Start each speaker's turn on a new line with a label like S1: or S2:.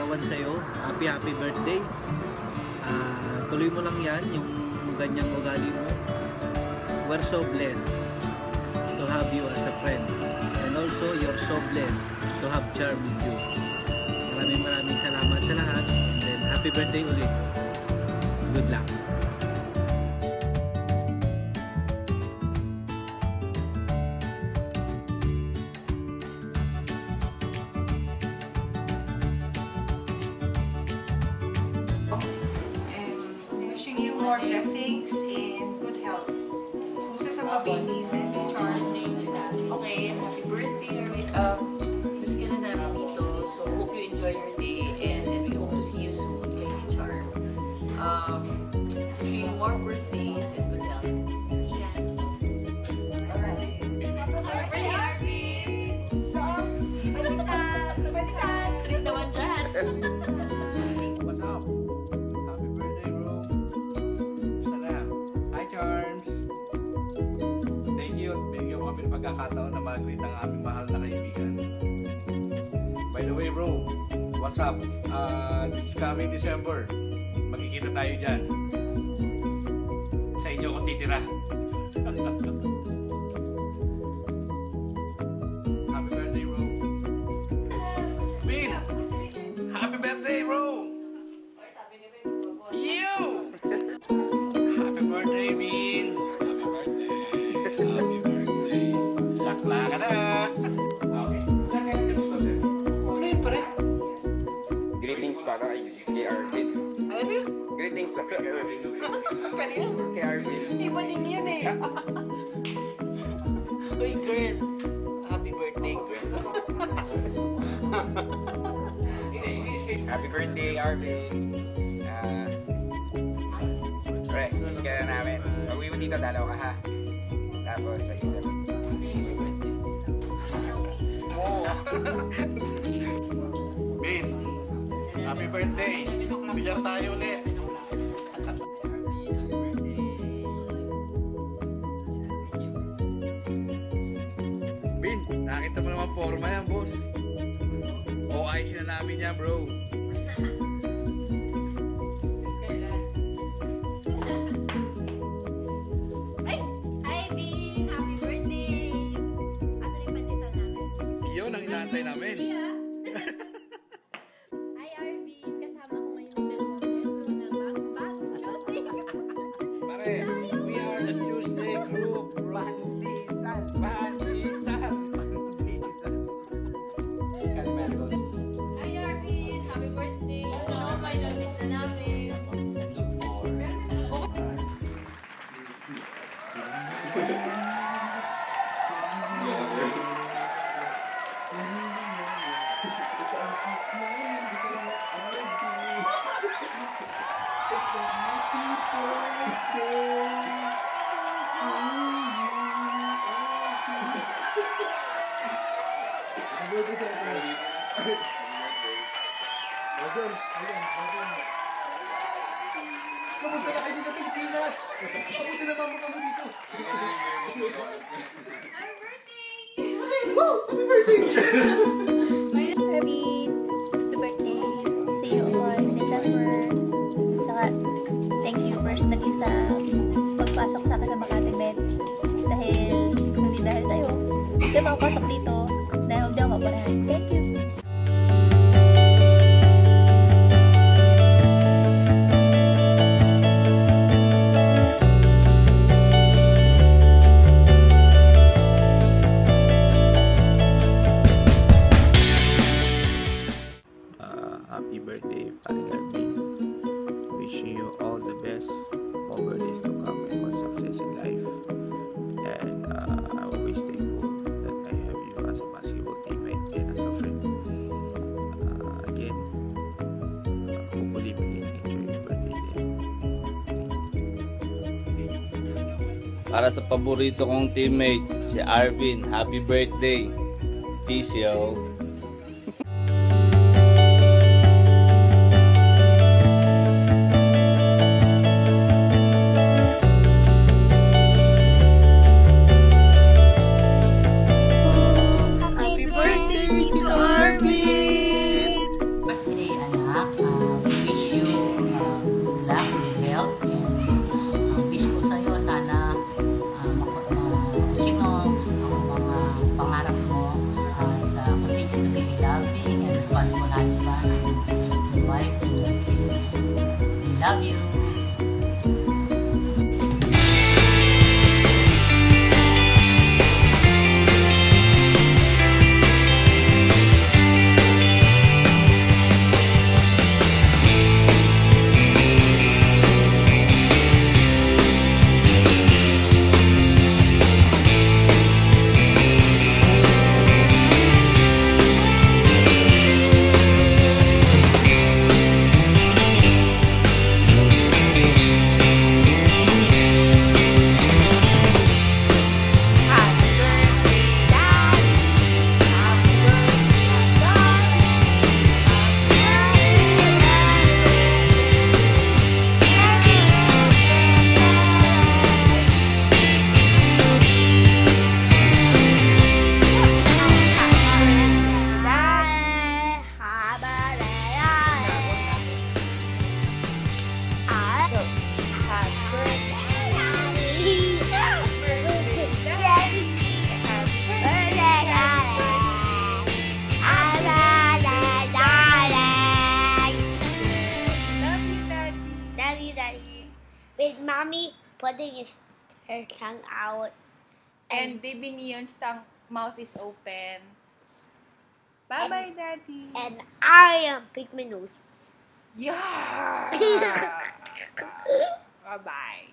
S1: larawan sa'yo. Happy birthday. Tuloy mo lang yan, yung ganyang ugali mo. We're so blessed to have you as a friend. And also, you're so blessed to have Char with you. Maraming salamat sa lahat. And then, happy birthday ulit. Good luck.
S2: Wishing you more blessings and good health. Kumusta sa mga babies and Char?
S3: Okay, happy birthday. Miss ka na namin dito. So, hope you enjoy your day and we hope to see you soon kay Char. Wishing you more birthdays and good health. Ian. Alright. Happy birthday, Arvin! Pagsan! Treat naman dyan!
S4: What's up? Happy birthday, bro. Sana. Hi, Charms. Thank you. Bigyan mo kami ng pagkakataon na mag-greet ang aming mahal na kaibigan. By the way, bro, what's up? This coming December, magkikita tayo dyan. Sa inyo ako titira. Happy birthday, bro. Bin! Happy birthday, bro! You! Happy birthday, Bin! Happy birthday! Happy birthday! Lakla ka na! Okay. Ano yun pare?
S5: Greetings para kay Arvin.
S2: Ano yun?
S5: Greetings para kay Arvin.
S2: Kanina?
S5: Kay Arvin.
S2: Iba din yun eh.
S6: Uy, girl! Happy birthday, girl!
S5: Happy birthday, Arvin. Pre, miss ka na namin. Pag-uwi mo dito, dalaw ka ha. Tapos, sa isa.
S4: Bin! Happy birthday! Bilyar tayo ulit! Bin, nakita mo naman forma yan, boss. O ayos na namin yan, bro.
S7: Ay! Ivy! Happy birthday! Asan yung pandesal namin?
S4: Iyon ang inaantay namin.
S7: Hi, Arvin! Kasama ko ngayon ng dalawang membro ng bagong Tuesday.
S4: Pare, we are the Tuesday group, bro.
S6: Pandesal!
S4: Pandesal!
S6: Calmeros.
S3: Hi, Arvin! Happy birthday! Show my miss na namin.
S6: Kamusta na kayo sa Pilipinas? Kamuti naman mo kami dito.
S7: Happy birthday!
S6: Wow! Happy birthday!
S8: Arvin, happy birthday. See you on December. Saka, thank you personally sa pagpasok sa akin sa Makati Med. Dahil, hindi dahil sa'yo. Hindi ako pasok dito. Dahil hindi ako kapalahan. Thank you.
S9: Happy birthday, paring Arvin. Wishing you all the best. More birthdays to come and more success in life. And I'm always thankful that I have you as a basketball teammate and as a friend. Again, hopefully we can enjoy your birthday day.
S10: Para sa paborito kong teammate, si Arvin, happy birthday. Peace, yo.
S2: Happy birthday, Tito Arvin!
S3: Birthday,
S11: wife and your kids. Love you.
S12: With mommy putting her tongue out.
S13: And baby Neon's mouth is open. Bye-bye, Daddy.
S12: And I am pick my nose.
S13: Yeah. Bye-bye.